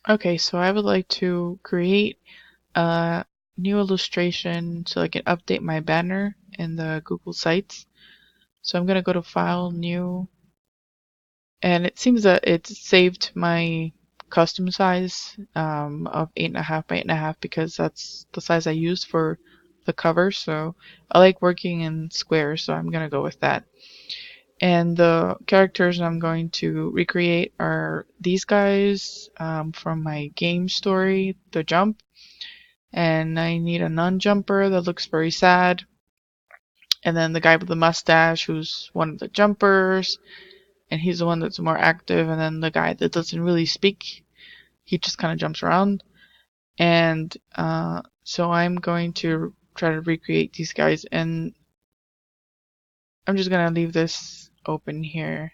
Okay, so I would like to create a new illustration so I can update my banner in the Google Sites. So I'm gonna go to File, New, and it seems that it saved my custom size of 8.5 by 8.5 because that's the size I used for the cover. So I like working in squares, so I'm gonna go with that. And the characters I'm going to recreate are these guys from my game story, The Jump. And I need a non-jumper that looks very sad. And then the guy with the mustache, who's one of the jumpers, and he's the one that's more active. And then the guy that doesn't really speak, he just kind of jumps around. And so I'm going to try to recreate these guys, and I'm just gonna leave this open here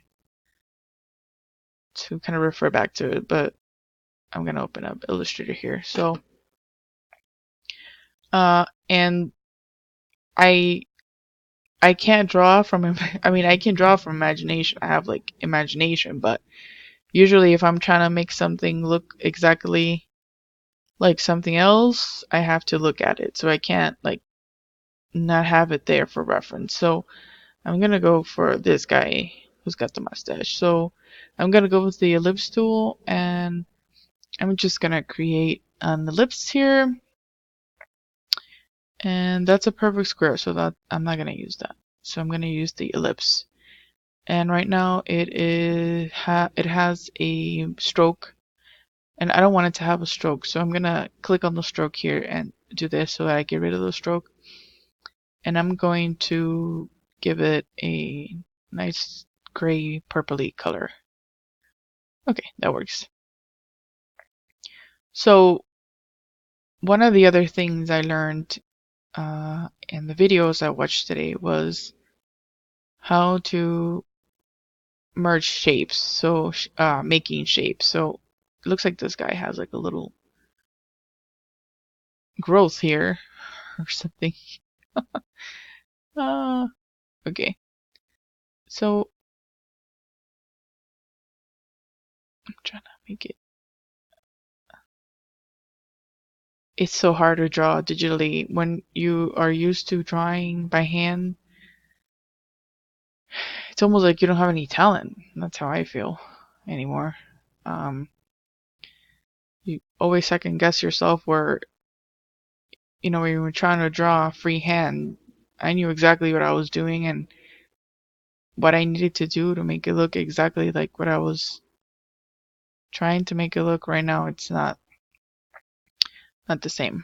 to kind of refer back to it, but I'm gonna open up Illustrator here. So, and I I can't draw from I mean I can draw from imagination. I have like imagination, but usually if I'm trying to make something look exactly like something else, I have to look at it. So I can't like not have it there for reference. So I'm gonna go for this guy who's got the mustache. So I'm gonna go with the ellipse tool, and I'm just gonna create an ellipse here. And that's a perfect square, so that I'm not gonna use that. So I'm gonna use the ellipse. And right now it has a stroke, and I don't want it to have a stroke, so I'm gonna click on the stroke here and do this so that I get rid of the stroke. And I'm going to give it a nice gray purpley color. Okay, that works. So one of the other things I learned in the videos I watched today was how to merge shapes. So making shapes. So it looks like this guy has like a little growth here or something. uh, okay. So I'm trying to make it. It's so hard to draw digitally when you are used to drawing by hand. It's almost like you don't have any talent. That's how I feel anymore. Um, you always second guess yourself where, when you were trying to draw freehand, I knew exactly what I was doing and what I needed to do to make it look exactly like what I was trying to make it look. Right now it's not the same.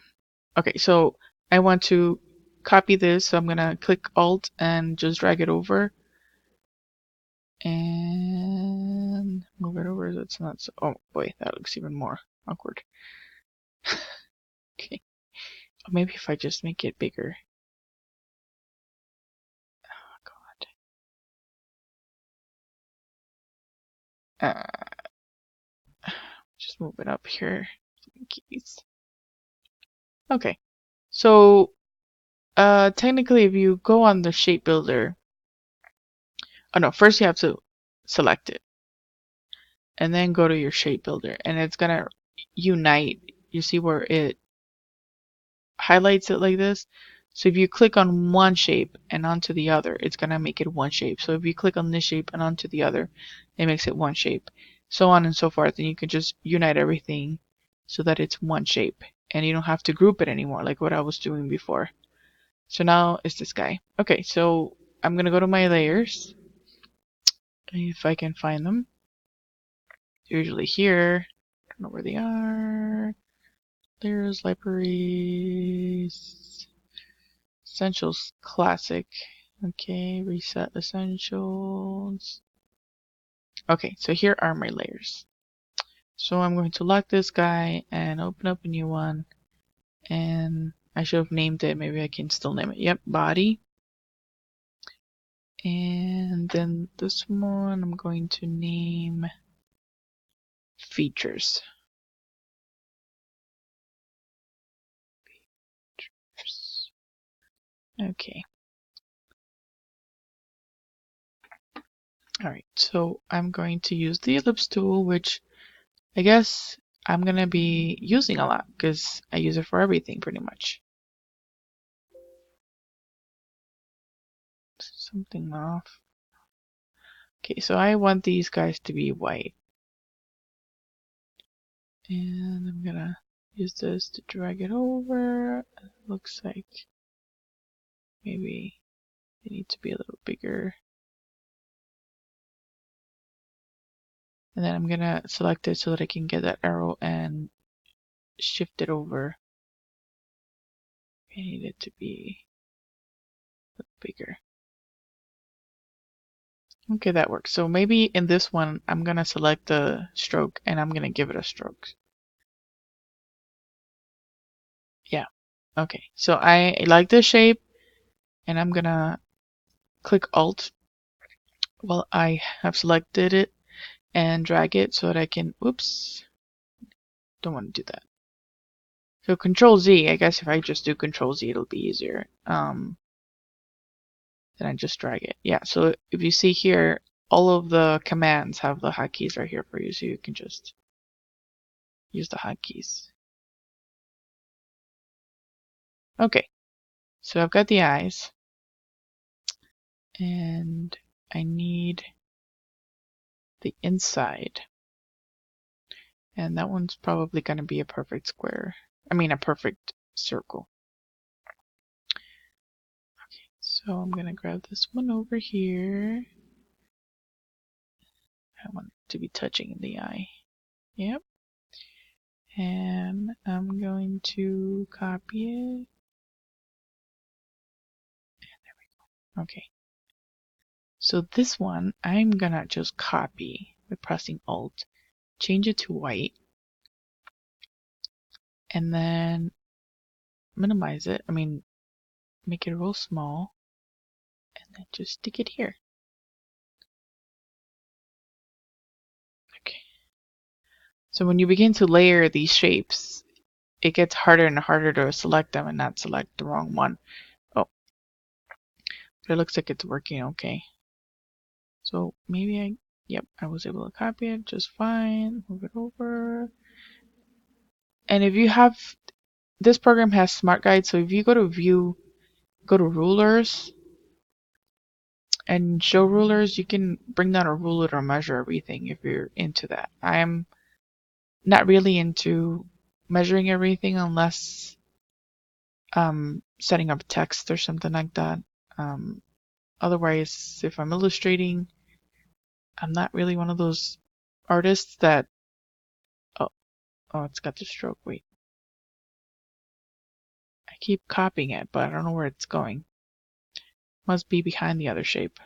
Okay, so I want to copy this, so I'm gonna click Alt and just drag it over and move it over so it's not so, oh boy, that looks even more awkward. Okay, maybe if I just make it bigger. Oh god. Just move it up here. Keys. Okay, so technically if you go on the shape builder, oh no, first you have to select it and then go to your shape builder, and it's gonna unite. You see where it highlights it like this? So if you click on one shape and onto the other, it's gonna make it one shape. So if you click on this shape and onto the other, it makes it one shape. So on and so forth, and you can just unite everything so that it's one shape, and you don't have to group it anymore like what I was doing before. So now it's this guy. Okay, so I'm gonna go to my layers if I can find them. They're usually here. I don't know where they are. Layers, libraries, essentials, classic. Okay, reset essentials. Okay, so here are my layers. So I'm going to lock this guy and open up a new one. And I should have named it. Maybe I can still name it. Yep, body. And then this one I'm going to name features. Okay. Alright, so I'm going to use the ellipse tool, which I guess I'm gonna be using a lot because I use it for everything pretty much. Something off. Okay, so I want these guys to be white. And I'm gonna use this to drag it over. Looks like maybe they need to be a little bigger. And then I'm gonna select it so that I can get that arrow and shift it over. I need it to be a little bigger. Okay, that works. So maybe in this one, I'm gonna select the stroke and I'm gonna give it a stroke. Yeah. Okay. So I like this shape and I'm gonna click Alt while I have selected it and drag it so that I can, oops, don't want to do that. So Control Z, I guess if I just do Control Z, it'll be easier. Then I just drag it. Yeah, so if you see here, all of the commands have the hotkeys right here for you, so you can just use the hotkeys. Okay, so I've got the eyes, and I need the inside. And that one's probably going to be a perfect square. I mean, a perfect circle. Okay, so I'm going to grab this one over here. I want it to be touching the eye. Yep. And I'm going to copy it. And there we go. Okay. So this one, I'm gonna just copy by pressing Alt, change it to white, and then minimize it. I mean, make it real small, and then just stick it here. Okay. So when you begin to layer these shapes, it gets harder and harder to select them and not select the wrong one. Oh, but it looks like it's working okay. So maybe yep, I was able to copy it just fine. Move it over. And if you have, this program has Smart Guide, so if you go to View, go to Rulers, and show rulers, you can bring down a ruler to measure everything if you're into that. I'm not really into measuring everything unless setting up text or something like that. Otherwise, if I'm illustrating, I'm not really one of those artists that, oh, it's got the stroke, wait. I keep copying it, but I don't know where it's going. Must be behind the other shape.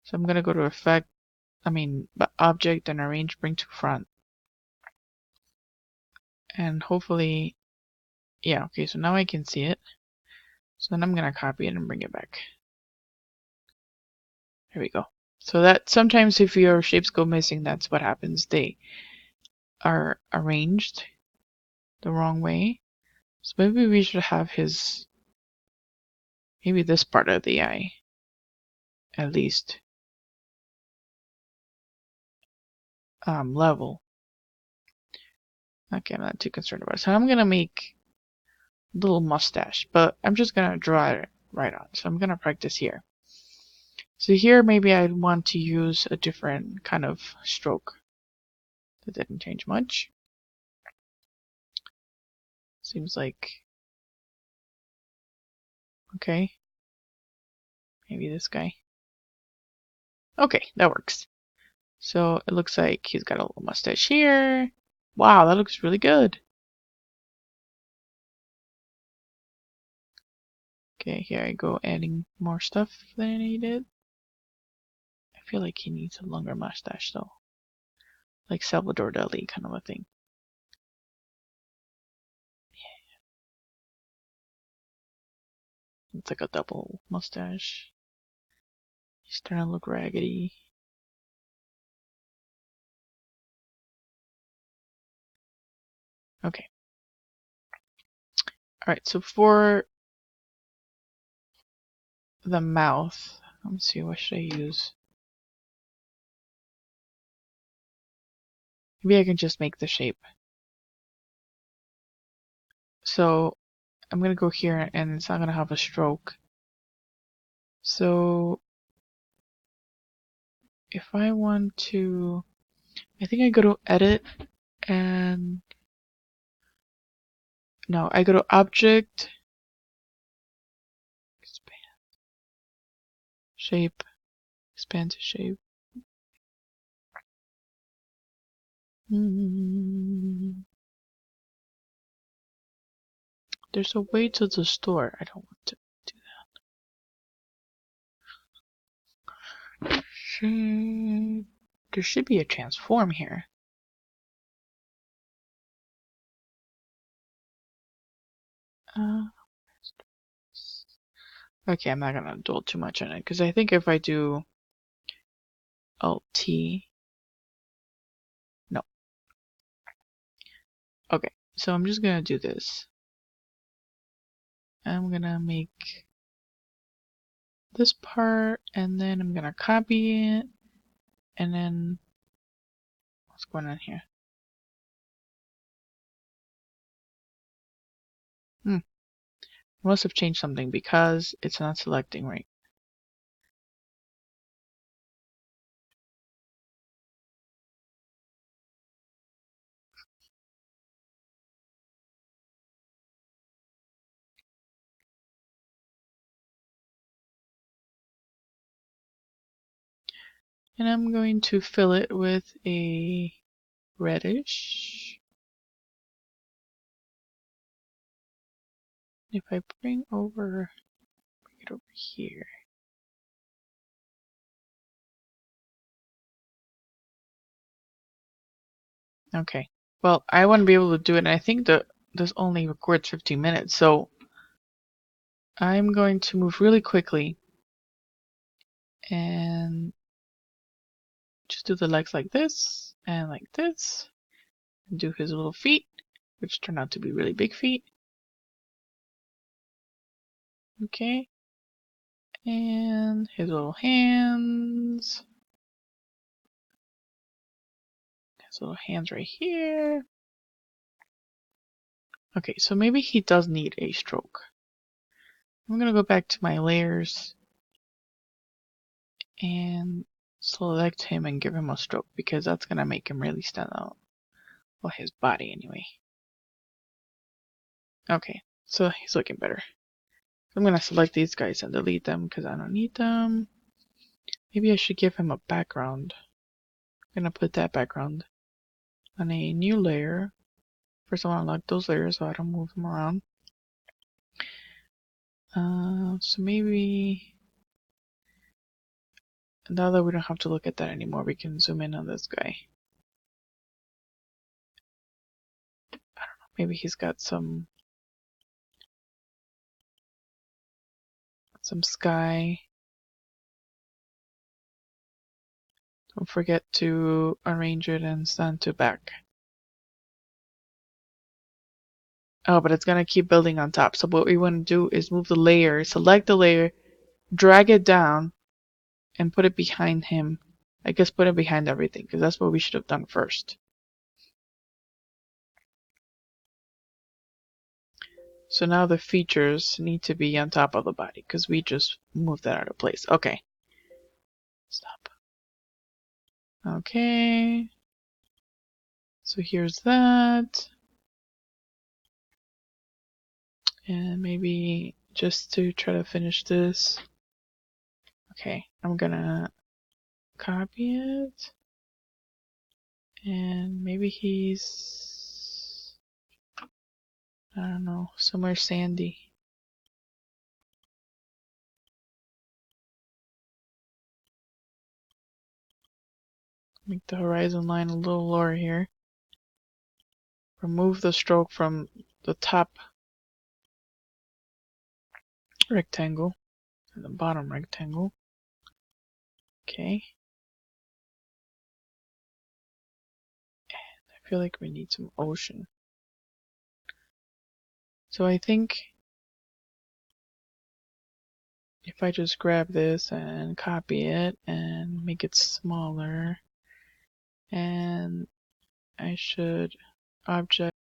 So I'm gonna go to Effect, Object, and Arrange, Bring to Front. And hopefully, yeah, okay, so now I can see it. So then I'm gonna copy it and bring it back. There we go. So that sometimes if your shapes go missing, that's what happens. They are arranged the wrong way. So maybe we should have maybe this part of the eye, at least, level. Okay, I'm not too concerned about it. So I'm gonna make a little mustache, but I'm just gonna draw it right on. So I'm gonna practice here. So here maybe I want to use a different kind of stroke. That didn't change much. Seems like, okay, maybe this guy. Okay, that works. So it looks like he's got a little mustache here. Wow, that looks really good. Okay, here I go adding more stuff than I needed. I feel like he needs a longer mustache though. Like Salvador Dali kind of a thing. It's like a double mustache. He's starting to look raggedy. Okay. Alright, so for the mouth, let's see, what should I use? Maybe I can just make the shape. So I'm gonna go here and it's not gonna have a stroke. So if I want to, I think I go to edit and no, I go to object, expand, shape, expand to shape. There's a way to the store. I don't want to do that. There should be a transform here. Okay, I'm not gonna dwell too much on it because I think if I do Alt T, no. Okay, so I'm just gonna do this. I'm gonna make this part and then I'm gonna copy it and then what's going on here? I must have changed something because it's not selecting right. And I'm going to fill it with a reddish. If I bring it over here. Okay. Well, I want to be able to do it, and I think that this only records 15 minutes, so I'm going to move really quickly and just do the legs like this, and do his little feet, which turned out to be really big feet. Okay. And his little hands. His little hands right here. Okay, so maybe he does need a stroke. I'm gonna go back to my layers and select him and give him a stroke because that's gonna make him really stand out. Well, his body anyway. Okay, so he's looking better. I'm gonna select these guys and delete them because I don't need them. Maybe I should give him a background. I'm gonna put that background on a new layer. First I want to unlock those layers so I don't move them around. So maybe now that we don't have to look at that anymore, we can zoom in on this guy. I don't know, maybe he's got some sky. Don't forget to arrange it and stand to back. Oh, but it's gonna keep building on top. So what we want to do is move the layer, select the layer, drag it down, and put it behind him. I guess put it behind everything, because that's what we should have done first. So now the features need to be on top of the body, because we just moved that out of place. Okay. Stop. Okay. So here's that. And maybe just to try to finish this. Okay, I'm gonna copy it. And maybe he's, I don't know, somewhere sandy. Make the horizon line a little lower here. Remove the stroke from the top rectangle and the bottom rectangle. Okay. And I feel like we need some ocean. So I think if I just grab this and copy it and make it smaller, and I should object